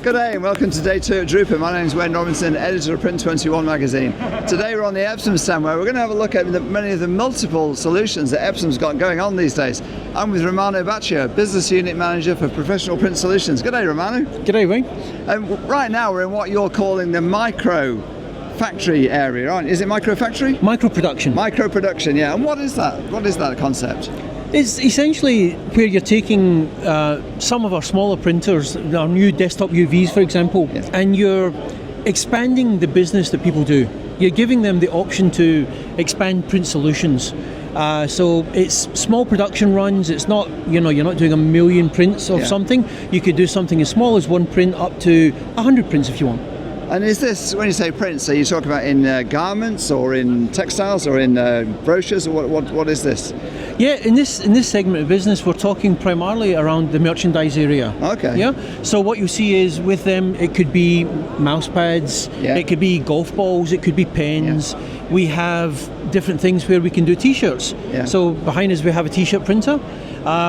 Good day and welcome to day 2 at Drupa. My name is Wayne Robinson, editor of Print 21 magazine. Today we're on the Epson stand where we're going to have a look at many of the multiple solutions that Epson's got going on these days. I'm with Romano Bacci, business unit manager for professional print solutions. Good day, Romano. Good day, Wayne. Right now we're in what you're calling the micro factory area, aren't you? Is it micro factory? Micro production. Micro production, yeah. And what is that? What is that concept? It's essentially where you're taking some of our smaller printers, our new desktop UVs, for example, yes, and you're expanding the business that people do. You're giving them the option to expand print solutions. So it's small production runs. It's not, you're not doing 1 million prints of something. You could do something as small as 1 print up to 100 prints if you want. And is this, when you say prints, are you talking about in garments or in textiles or in brochures, or what is this? Yeah, in this segment of business, we're talking primarily around the merchandise area. Okay. Yeah. So what you see is with them, it could be mouse pads, it could be golf balls, it could be pens. Yeah. We have different things where we can do T-shirts. Yeah. So behind us, we have a T-shirt printer.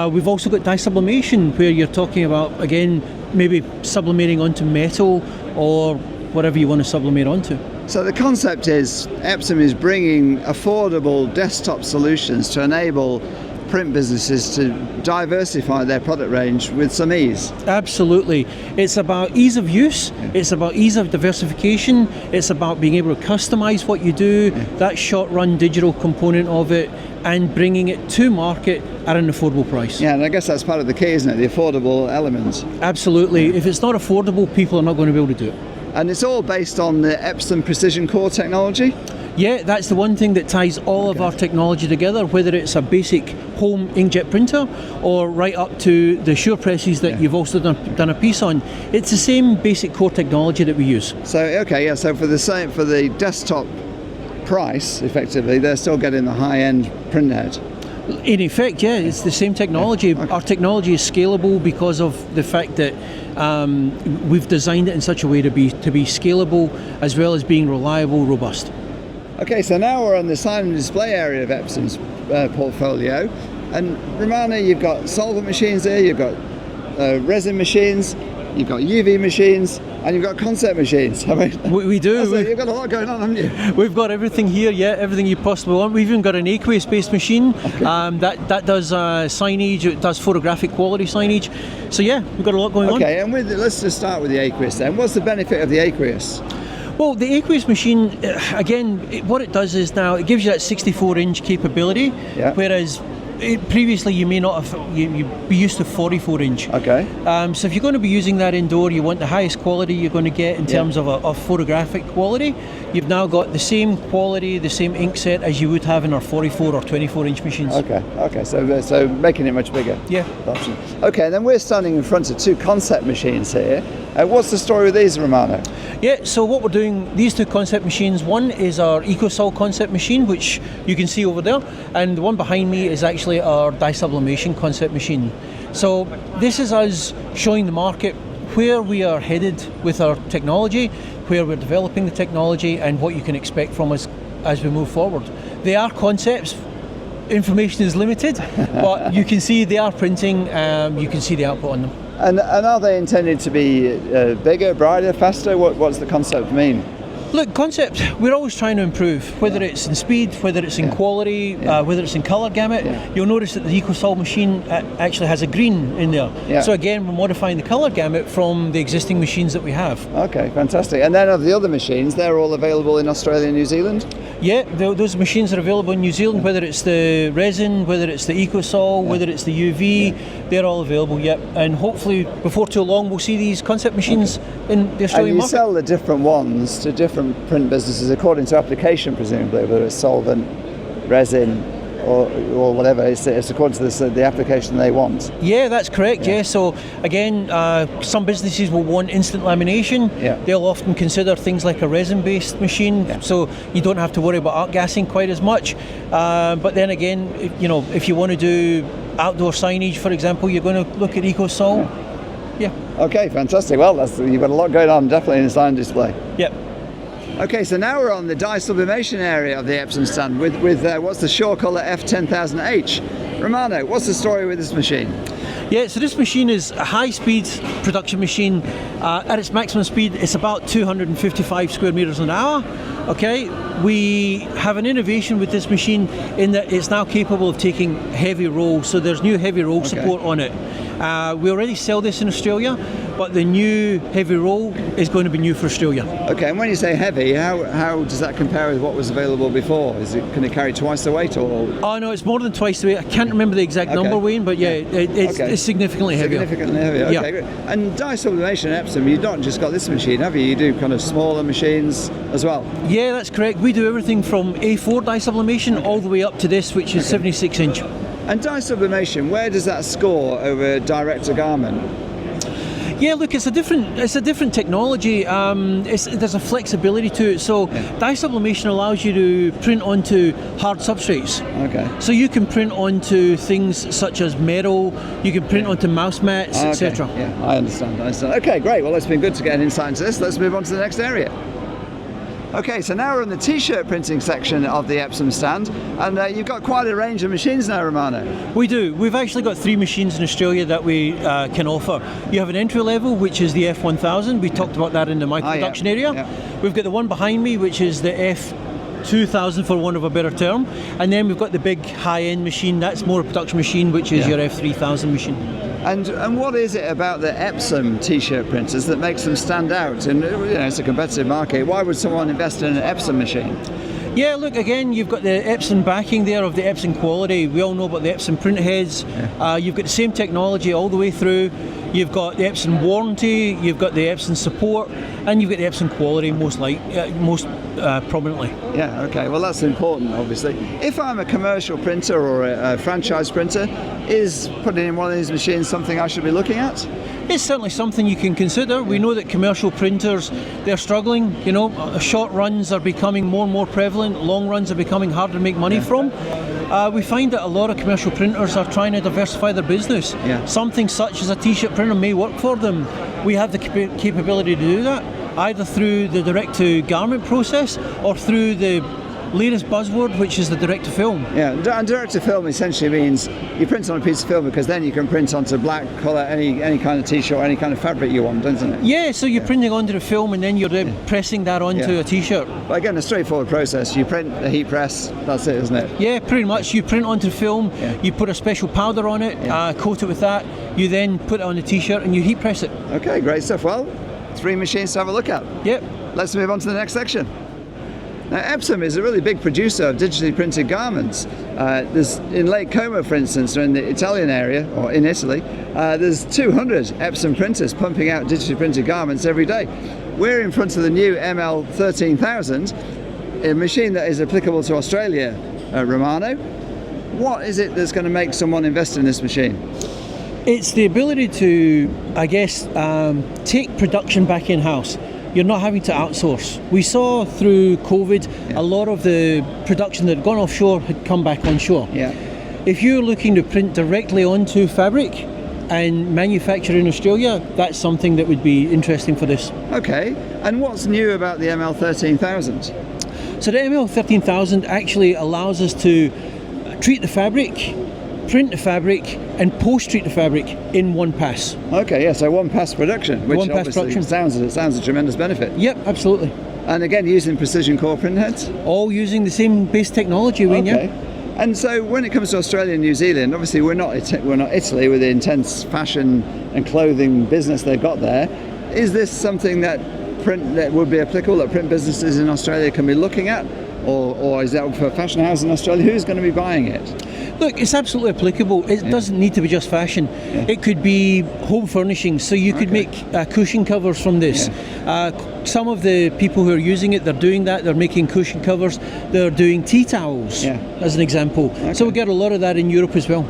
We've also got dye sublimation, where you're talking about, again, maybe sublimating onto metal or whatever you want to sublimate onto. So the concept is Epson is bringing affordable desktop solutions to enable print businesses to diversify their product range with some ease. Absolutely. It's about ease of use, it's about ease of diversification, it's about being able to customize what you do, that short run digital component of it, and bringing it to market at an affordable price. Yeah, and I guess that's part of the key, isn't it? The affordable element. Absolutely. If it's not affordable, people are not going to be able to do it. And it's all based on the Epson Precision Core technology? Yeah, that's the one thing that ties all of our technology together, whether it's a basic home inkjet printer or right up to the Sure presses that you've also done a piece on. It's the same basic core technology that we use. So, so for the desktop price, effectively, they're still getting the high-end printhead. In effect, yeah, it's the same technology. Yeah. Okay. Our technology is scalable because of the fact that we've designed it in such a way to be scalable as well as being reliable, robust. Okay, so now we're on the sign and display area of Epson's portfolio. And Romano, you've got solvent machines there, you've got resin machines, you've got UV machines, and you've got concept machines. I mean, we do. You've got a lot going on, haven't you? We've got everything here, everything you possibly want. We've even got an aqueous-based machine that does signage, it does photographic quality signage. So we've got a lot going on. Okay, and let's just start with the aqueous then. What's the benefit of the aqueous? Well, the aqueous machine, again, what it does is now it gives you that 64-inch capability, whereas previously you may not have, you'd be used to 44-inch. Okay. So if you're going to be using that indoor, you want the highest quality you're going to get in terms of photographic quality. You've now got the same quality, the same ink set as you would have in our 44 or 24-inch machines. Okay. So making it much bigger. Yeah. Option. Okay, and then we're standing in front of 2 concept machines here. What's the story with these, Romano? Yeah, so what we're doing, these 2 concept machines, one is our EcoSol concept machine, which you can see over there, and the one behind me is actually our dye sublimation concept machine. So this is us showing the market where we are headed with our technology, where we're developing the technology, and what you can expect from us as we move forward. They are concepts. Information is limited, but you can see they are printing, you can see the output on them. And are they intended to be bigger, brighter, faster? What's the concept mean? Look, concept, we're always trying to improve, whether it's in speed, whether it's in quality, whether it's in colour gamut. You'll notice that the EcoSol machine actually has a green in there. So again, we're modifying the colour gamut from the existing machines that we have. Okay, fantastic. And then of the other machines, they're all available in Australia and New Zealand? Yeah, those machines are available in New Zealand, whether it's the resin, whether it's the EcoSol, whether it's the UV, they're all available, and hopefully before too long we'll see these concept machines in the Australian market. And you sell the different ones to different print businesses according to application, presumably, whether it's solvent, resin, or whatever. It's according to the application they want. Yeah, that's correct. So again, some businesses will want instant lamination. They'll often consider things like a resin-based machine, so you don't have to worry about outgassing quite as much. But then again, if you want to do outdoor signage, for example, you're going to look at EcoSol. Okay, fantastic. Well, you've got a lot going on, definitely in the sign display. Okay, so now we're on the dye sublimation area of the Epson stand with what's the Sure Color F10000H. Romano, what's the story with this machine? Yeah, so this machine is a high-speed production machine. At its maximum speed, it's about 255 square meters an hour. Okay, we have an innovation with this machine in that it's now capable of taking heavy rolls. So there's new heavy roll support on it. We already sell this in Australia, but the new heavy roll is going to be new for Australia. Okay, and when you say heavy, how does that compare with what was available before? Can it carry twice the weight or? Oh no, it's more than twice the weight. I can't remember the exact number, Wayne, but it's significantly heavier. Significantly heavier, okay, great. And dye sublimation at Epson, you've not just got this machine, have you? You do kind of smaller machines as well? Yeah, that's correct. We do everything from A4 dye sublimation all the way up to this, which is 76 inch. And dye sublimation, where does that score over direct to garment? Yeah, look, it's a different technology. There's a flexibility to it. So dye sublimation allows you to print onto hard substrates. Okay. So you can print onto things such as metal. You can print onto mouse mats, etc. Yeah, I understand. Okay, great. Well, it's been good to get an insight into this. Let's move on to the next area. Okay, so now we're in the t-shirt printing section of the Epson stand, and you've got quite a range of machines now, Romano. We do. We've actually got 3 machines in Australia that we can offer. You have an entry level, which is the F1000. We talked about that in the micro production area. Yeah. We've got the one behind me, which is the F2000, for want of a better term, and then we've got the big high-end machine. That's more a production machine, which is your F3000 machine. And what is it about the Epson t-shirt printers that makes them stand out? And it's a competitive market. Why would someone invest in an Epson machine? Yeah, look, again, you've got the Epson backing there of the Epson quality. We all know about the Epson print heads. Yeah. You've got the same technology all the way through. You've got the Epson warranty, you've got the Epson support, and you've got the Epson quality most prominently. Yeah, okay, well that's important, obviously. If I'm a commercial printer or a franchise printer, is putting in one of these machines something I should be looking at? It's certainly something you can consider. We know that commercial printers, they're struggling. Short runs are becoming more and more prevalent. Long runs are becoming harder to make money from. We find that a lot of commercial printers are trying to diversify their business. Yeah. Something such as a t-shirt printer may work for them. We have the capability to do that, either through the direct-to-garment process or through the latest buzzword, which is the direct-to-film. Yeah, and direct-to-film essentially means you print on a piece of film because then you can print onto black colour any kind of t-shirt or any kind of fabric you want, doesn't it? Yeah, so you're printing onto the film and then you're pressing that onto a t-shirt. But again, a straightforward process. You print the heat press, that's it, isn't it? Yeah, pretty much. You print onto the film, you put a special powder on it, coat it with that, you then put it on the t-shirt and you heat press it. Okay, great stuff. Well, 3 machines to have a look at. Yep. Let's move on to the next section. Now, Epson is a really big producer of digitally printed garments. There's in Lake Como, for instance, or in the Italian area, or in Italy, there's 200 Epson printers pumping out digitally printed garments every day. We're in front of the new ML13000, a machine that is applicable to Australia, Romano. What is it that's going to make someone invest in this machine? It's the ability to, I guess, take production back in-house. You're not having to outsource. We saw through COVID a lot of the production that had gone offshore had come back onshore. Yeah. If you're looking to print directly onto fabric and manufacture in Australia, that's something that would be interesting for this. Okay, and what's new about the ML13000? So the ML13000 actually allows us to treat the fabric, print the fabric and post-treat the fabric in one pass. Okay, yeah, so one pass production, which obviously sounds a tremendous benefit. Yep, absolutely. And again, using precision core print heads? All using the same base technology, Wayne, okay. And so when it comes to Australia and New Zealand, obviously we're not Italy with the intense fashion and clothing business they've got there. Is this something that would be applicable, that print businesses in Australia can be looking at? Or is that for fashion houses in Australia? Who's going to be buying it? Look, it's absolutely applicable. It doesn't need to be just fashion. Yeah. It could be home furnishings. So you could make cushion covers from this. Yeah. Some of the people who are using it, they're doing that. They're making cushion covers. They're doing tea towels, as an example. Okay. So we get a lot of that in Europe as well.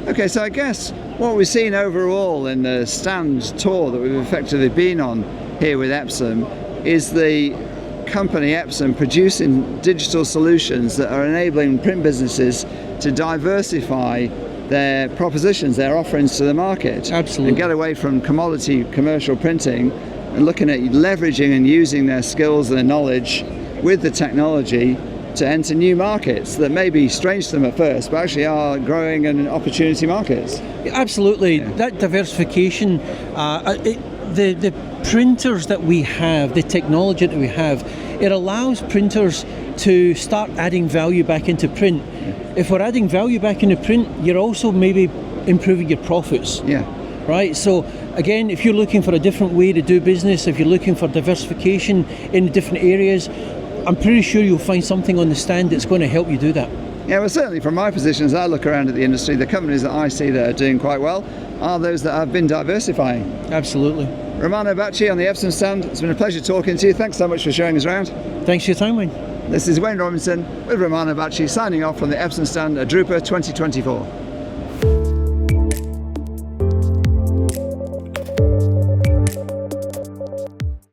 Okay, so I guess what we've seen overall in the stand tour that we've effectively been on here with Epson is the company Epson producing digital solutions that are enabling print businesses to diversify their propositions, their offerings to the market. Absolutely. And get away from commodity commercial printing and looking at leveraging and using their skills and their knowledge with the technology to enter new markets that may be strange to them at first, but actually are growing and opportunity markets. Absolutely, that diversification, the printers that we have, the technology that we have, it allows printers to start adding value back into print. If we're adding value back into print, you're also maybe improving your profits. Yeah. Right, so again, if you're looking for a different way to do business, if you're looking for diversification in different areas, I'm pretty sure you'll find something on the stand that's going to help you do that. Yeah, well, certainly from my position as I look around at the industry, the companies that I see that are doing quite well are those that have been diversifying. Absolutely. Romano Bacci on the Epson stand, it's been a pleasure talking to you. Thanks so much for showing us around. Thanks for your time, Wayne. This is Wayne Robinson with Romano Bacci signing off from the Epson stand at Drupa 2024.